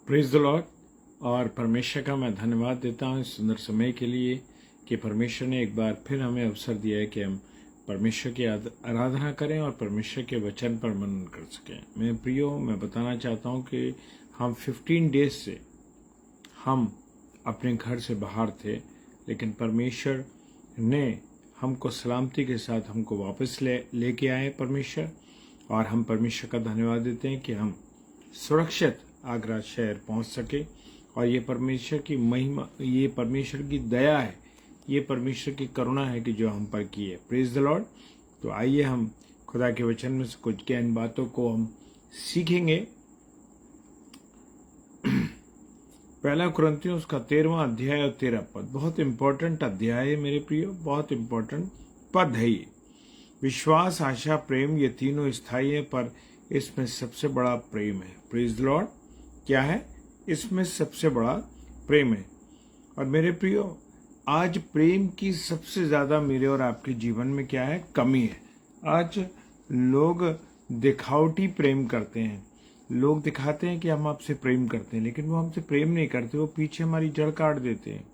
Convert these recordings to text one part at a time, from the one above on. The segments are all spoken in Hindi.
Praise the Lord. और परमेश्वर का मैं धन्यवाद देता हूँ इस सुंदर समय के लिए कि परमेश्वर ने एक बार फिर हमें अवसर दिया है कि हम परमेश्वर की आराधना करें और परमेश्वर के वचन पर मनन कर सकें। मेरे प्रियो, मैं बताना चाहता हूँ कि हम 15 डेज से हम अपने घर से बाहर थे, लेकिन परमेश्वर ने हमको सलामती के साथ हमको वापस लेके आए परमेश्वर। और हम परमेश्वर का धन्यवाद देते हैं कि हम सुरक्षित आगरा शहर पहुंच सके। और ये परमेश्वर की महिमा, ये परमेश्वर की दया है, ये परमेश्वर की करुणा है कि जो हम पर की है। Praise the Lord. तो आइए हम खुदा के वचन में से कुछ ज्ञान बातों को हम सीखेंगे। पहला कुरिन्थियों उसका 13वां अध्याय और 13 पद बहुत इंपॉर्टेंट अध्याय है मेरे प्रियो, बहुत इंपॉर्टेंट पद है ये। विश्वास, आशा, प्रेम, ये तीनों स्थायी है, पर इसमें सबसे बड़ा प्रेम है। Praise the Lord. क्या है? इसमें सबसे बड़ा प्रेम है। और मेरे प्रियो, आज प्रेम की सबसे ज्यादा मेरे और आपके जीवन में क्या है? कमी है। आज लोग दिखावटी प्रेम करते हैं। लोग दिखाते हैं कि हम आपसे प्रेम करते हैं, लेकिन वो हमसे प्रेम नहीं करते, वो पीछे हमारी जड़ काट देते हैं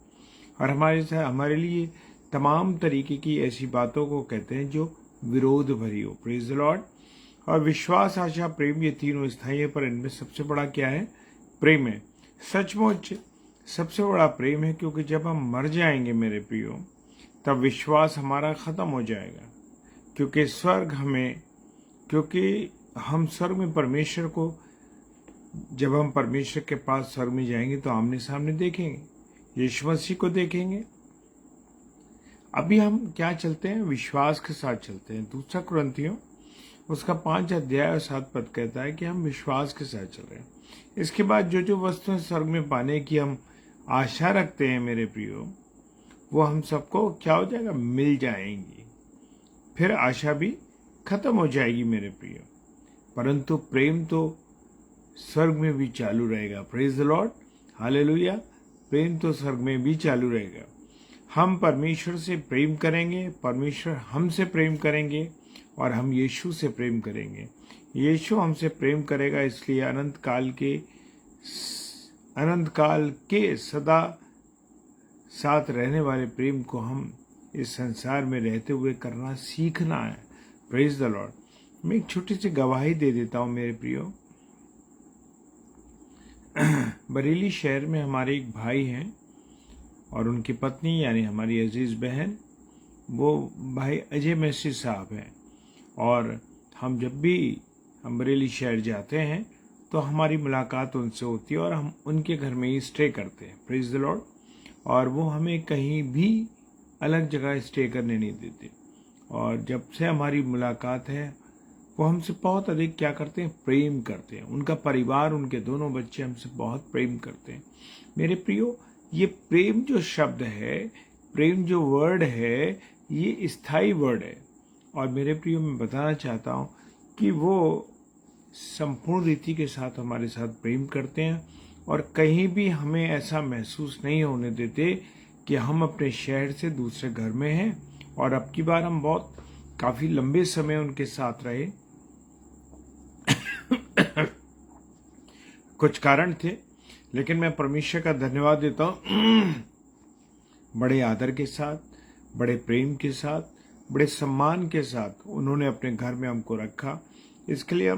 और हमारे लिए तमाम तरीके की ऐसी बातों को कहते हैं जो विरोध भरी हो। Praise the Lord. और विश्वास, आशा, प्रेम, ये तीनों स्थायी है, पर इनमें सबसे बड़ा क्या है? प्रेम है। सचमुच सबसे बड़ा प्रेम है, क्योंकि जब हम मर जाएंगे मेरे प्रियो, तब विश्वास हमारा खत्म हो जाएगा। क्योंकि हम स्वर्ग में परमेश्वर को, जब हम परमेश्वर के पास स्वर्ग में जाएंगे तो आमने सामने देखेंगे, यीशु मसीह को देखेंगे। अभी हम क्या चलते हैं? विश्वास के साथ चलते हैं। दूसरा कुरिन्थियों उसका 5 अध्याय और 7 पद कहता है कि हम विश्वास के साथ चल रहे हैं। इसके बाद जो जो वस्तुएं स्वर्ग में पाने की हम आशा रखते हैं मेरे प्रियो, वो हम सबको क्या हो जाएगा? मिल जाएंगी। फिर आशा भी खत्म हो जाएगी मेरे प्रियो, परंतु प्रेम तो स्वर्ग में भी चालू रहेगा। Praise the lord, hallelujah. प्रेम तो स्वर्ग में भी चालू रहेगा। हम परमेश्वर से प्रेम करेंगे, परमेश्वर हमसे प्रेम करेंगे, और हम यीशु से प्रेम करेंगे। यीशु हमसे प्रेम करेगा, इसलिए अनंत काल के सदा साथ रहने वाले प्रेम को हम इस संसार में रहते हुए करना सीखना है। Praise the Lord. मैं एक छोटी सी गवाही दे देता हूं मेरे प्रियो। बरेली शहर में हमारे एक भाई हैं और उनकी पत्नी यानी हमारी अजीज बहन, वो भाई अजय मैसी साहब हैं। और हम जब भी बरेली शहर जाते हैं तो हमारी मुलाकात उनसे होती है और हम उनके घर में ही स्टे करते हैं। Praise the Lord. और वो हमें कहीं भी अलग जगह स्टे करने नहीं देते। और जब से हमारी मुलाकात है, वो हमसे बहुत अधिक क्या करते हैं? प्रेम करते हैं। उनका परिवार, उनके दोनों बच्चे हमसे बहुत प्रेम करते हैं। मेरे प्रियो, ये प्रेम जो शब्द है, प्रेम जो वर्ड है, ये स्थायी वर्ड है। और मेरे प्रियो, मैं बताना चाहता हूँ कि वो संपूर्ण रीति के साथ हमारे साथ प्रेम करते हैं और कहीं भी हमें ऐसा महसूस नहीं होने देते कि हम अपने शहर से दूसरे घर में हैं। और अब की बार हम काफी लंबे समय उनके साथ रहे। कुछ कारण थे, लेकिन मैं परमेश्वर का धन्यवाद देता हूँ। बड़े आदर के साथ, बड़े प्रेम के साथ, बड़े सम्मान के साथ उन्होंने अपने घर में हमको रखा। इसके लिए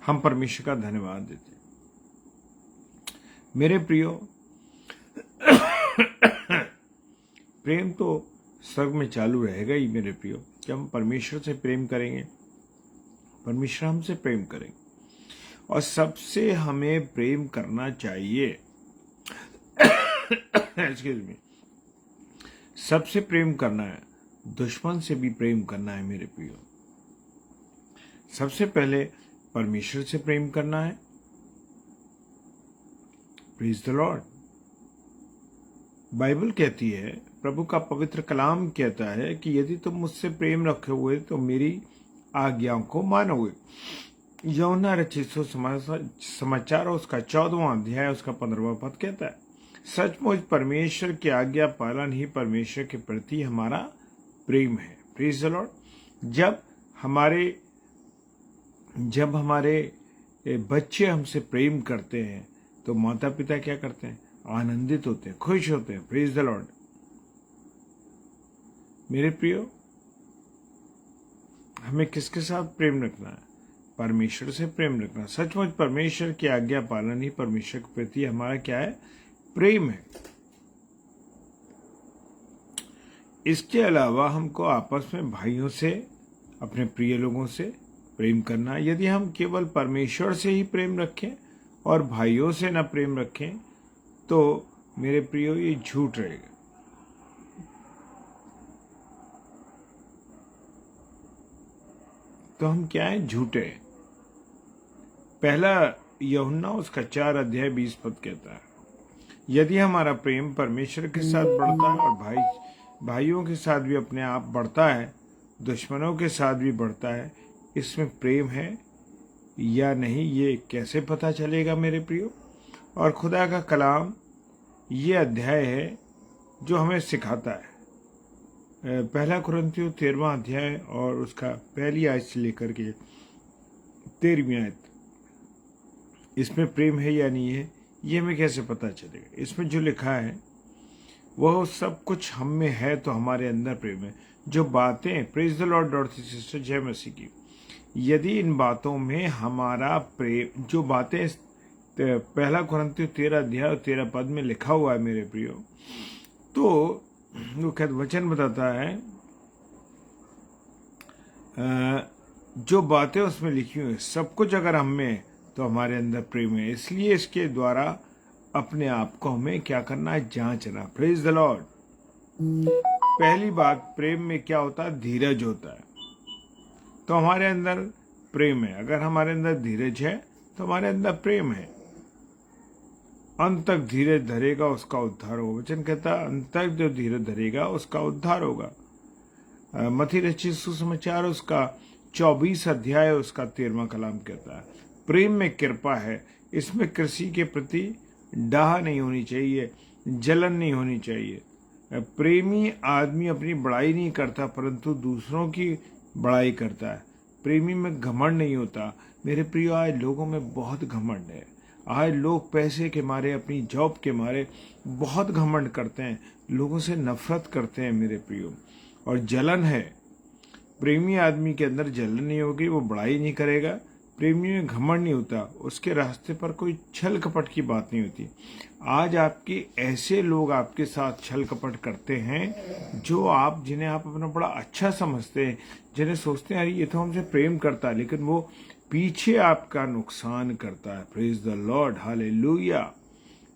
हम परमेश्वर का धन्यवाद देते हैं। मेरे प्रियो, प्रेम तो स्वर्ग में चालू रहेगा ही मेरे प्रियो। जब हम परमेश्वर से प्रेम करेंगे, परमेश्वर हमसे प्रेम करेंगे। और सबसे हमें प्रेम करना चाहिए। Excuse me. सबसे प्रेम करना है, दुश्मन से भी प्रेम करना है मेरे प्रियो। सबसे पहले परमेश्वर से प्रेम करना है। Praise the Lord. बाइबल कहती है, प्रभु का पवित्र कलाम कहता है कि यदि तुम मुझसे प्रेम रखे हुए तो मेरी आज्ञाओं को मानोगे। यूहन्ना रचित समाचार उसका 14वां अध्याय उसका 15वां पद कहता है, सचमुच परमेश्वर की आज्ञा पालन ही परमेश्वर के प्रति हमारा प्रेम है। Praise the Lord. जब हमारे जब हमारे बच्चे हमसे प्रेम करते हैं तो माता पिता क्या करते हैं? आनंदित होते हैं, खुश होते हैं। Praise the Lord. मेरे प्रियो, हमें किसके साथ प्रेम रखना है? परमेश्वर से प्रेम रखना। सचमुच परमेश्वर की आज्ञा पालन ही परमेश्वर के प्रति हमारा क्या है? प्रेम है। इसके अलावा हमको आपस में भाइयों से, अपने प्रिय लोगों से प्रेम करना। यदि हम केवल परमेश्वर से ही प्रेम रखें और भाइयों से न प्रेम रखें तो मेरे प्रियो ये झूठ रहेगा। तो हम क्या है? झूठे। पहला यूहन्ना उसका 4 अध्याय 20 पद कहता है, यदि हमारा प्रेम परमेश्वर के साथ बढ़ता है और भाइयों के साथ भी अपने आप बढ़ता है, दुश्मनों के साथ भी बढ़ता है, इसमें प्रेम है या नहीं ये कैसे पता चलेगा मेरे प्रियो? और खुदा का कलाम ये अध्याय है जो हमें सिखाता है। पहला कुरिन्थियों 13वां अध्याय और उसका पहली आयत से लेकर के 13वीं आयत, इसमें प्रेम है या नहीं है ये हमें कैसे पता चलेगा? इसमें जो लिखा है वह सब कुछ हम में है तो हमारे अंदर प्रेम है। जो बातें, प्रेज द लॉर्ड डॉर्थी सिस्टर, जय मसीह की, यदि इन बातों में हमारा प्रेम, जो बातें पहला कुरिन्थियों 13 अध्याय और 13 पद में लिखा हुआ है मेरे प्रियो, तो वो क्या वचन बताता है, जो बातें उसमें लिखी हुई सब कुछ अगर हम में तो हमारे अंदर प्रेम है। इसलिए इसके द्वारा अपने आप को हमें क्या करना है? जांचना। Praise the Lord. पहली बात, प्रेम में क्या होता है? धीरज होता है। तो हमारे अंदर प्रेम है। अगर हमारे अंदर धीरज है तो हमारे अंदर प्रेम है। अंत तक धीरज धरेगा उसका उद्धार होगा। वचन कहता है अंत तक जो धीरज धरेगा उसका उद्धार होगा। मत्ती रचित सुसमाचार उसका 24 अध्याय उसका 13वां कलाम कहता है, प्रेम में कृपा है, इसमें कृषि के प्रति डाह नहीं होनी चाहिए, जलन नहीं होनी चाहिए। प्रेमी आदमी अपनी बड़ाई नहीं करता परंतु दूसरों की बड़ाई करता है। प्रेमी में घमंड नहीं होता। मेरे प्रिय, आज लोगों में बहुत घमंड है। आज लोग पैसे के मारे, अपनी जॉब के मारे बहुत घमंड करते हैं, लोगों से नफरत करते हैं मेरे प्रियो, और जलन है। प्रेमी आदमी के अंदर जलन नहीं होगी, वो बड़ाई नहीं करेगा। प्रेमी में घमंड नहीं होता, उसके रास्ते पर कोई छल कपट की बात नहीं होती। आज आपके ऐसे लोग आपके साथ छल कपट करते हैं जिन्हें आप अपना बड़ा अच्छा समझते हैं, जिन्हें सोचते हैं अरे ये तो हमसे प्रेम करता है, लेकिन वो पीछे आपका नुकसान करता है। प्रेज द लॉर्ड, हालेलुया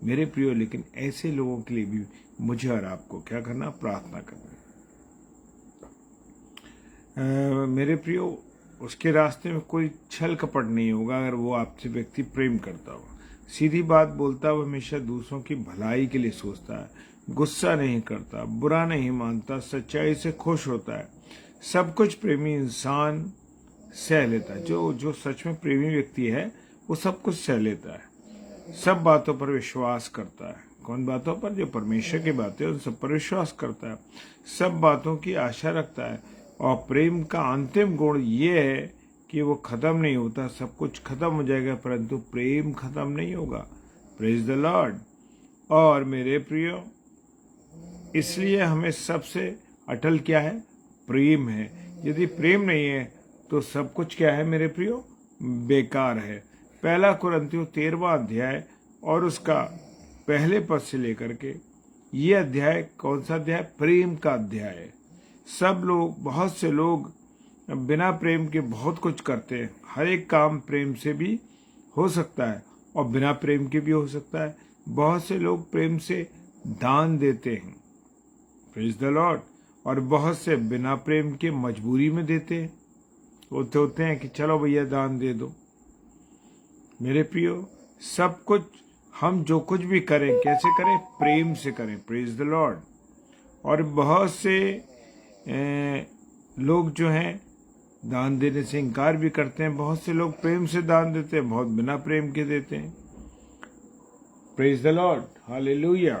मेरे प्रियो। लेकिन ऐसे लोगों के लिए भी मुझे और आपको क्या करना? प्रार्थना करना। मेरे प्रियो, उसके रास्ते में कोई छल कपट नहीं होगा अगर वो आपसे व्यक्ति प्रेम करता हो, सीधी बात बोलता हो, हमेशा दूसरों की भलाई के लिए सोचता है, गुस्सा नहीं करता, बुरा नहीं मानता, सच्चाई से खुश होता है, सब कुछ प्रेमी इंसान सह लेता है। जो सच में प्रेमी व्यक्ति है वो सब कुछ सह लेता है, सब बातों पर विश्वास करता है। कौन बातों पर? जो परमेश्वर की बातें उन सब पर विश्वास करता है, सब बातों की आशा रखता है। और प्रेम का अंतिम गुण ये है कि वो खत्म नहीं होता। सब कुछ खत्म हो जाएगा परंतु प्रेम खत्म नहीं होगा। Praise the Lord. और मेरे प्रियो, इसलिए हमें सबसे अटल क्या है? प्रेम है। यदि प्रेम नहीं है तो सब कुछ क्या है मेरे प्रियो? बेकार है। पहला कुरिन्थियों 13वां अध्याय और उसका पहले पद से लेकर के ये अध्याय कौन सा अध्याय? प्रेम का अध्याय है। बहुत से लोग बिना प्रेम के बहुत कुछ करते हैं। हर एक काम प्रेम से भी हो सकता है और बिना प्रेम के भी हो सकता है। बहुत से लोग प्रेम से दान देते हैं, प्रेज द लॉर्ड, और बहुत से बिना प्रेम के मजबूरी में देते हैं। होते हैं कि चलो भैया दान दे दो। मेरे प्रियो, सब कुछ हम जो कुछ भी करें कैसे करें? प्रेम से करें। Praise the Lord. और बहुत से लोग जो हैं दान देने से इनकार भी करते हैं। बहुत से लोग प्रेम से दान देते हैं, बहुत बिना प्रेम के देते हैं। Praise the lord, hallelujah.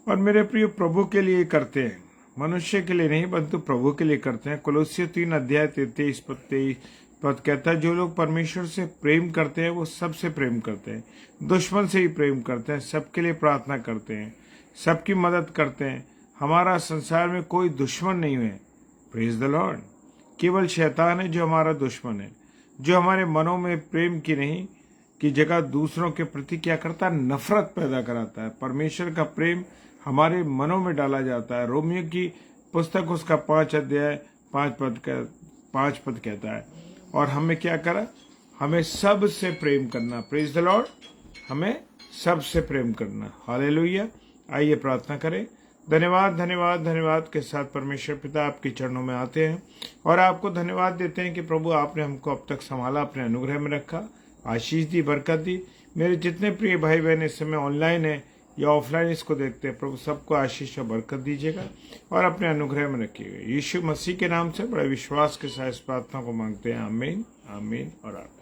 और मेरे प्रिय, प्रभु के लिए करते हैं, मनुष्य के लिए नहीं परंतु प्रभु के लिए करते हैं। कोलोसियों 3 अध्याय 33 पद कहता है जो लोग परमेश्वर से प्रेम करते हैं वो सबसे प्रेम करते हैं, दुश्मन से ही प्रेम करते हैं, सबके लिए प्रार्थना करते हैं, सबकी मदद करते हैं। हमारा संसार में कोई दुश्मन नहीं है। Praise the Lord. केवल शैतान है जो हमारा दुश्मन है, जो हमारे मनों में प्रेम की नहीं की जगह दूसरों के प्रति क्या करता है, नफरत पैदा कराता है। परमेश्वर का प्रेम हमारे मनों में डाला जाता है। रोमियो की पुस्तक उसका 5 अध्याय 5 पद कहता है, और हमें क्या करा, हमें सब से प्रेम करना। Praise the Lord. हमें सब से प्रेम करना। हालेलुया। आइए प्रार्थना करें। धन्यवाद धन्यवाद धन्यवाद के साथ परमेश्वर पिता आपके चरणों में आते हैं और आपको धन्यवाद देते हैं कि प्रभु आपने हमको अब तक संभाला, अपने अनुग्रह में रखा, आशीष दी, बरकत दी। मेरे जितने प्रिय भाई बहन इस समय ऑनलाइन है या ऑफलाइन इसको देखते हैं, प्रभु सबको आशीष और बरकत दीजिएगा और अपने अनुग्रह में रखिएगा। यीशु मसीह के नाम से बड़े विश्वास के साथ इस प्रार्थना को मांगते हैं। आमीन, आमीन और आमीन।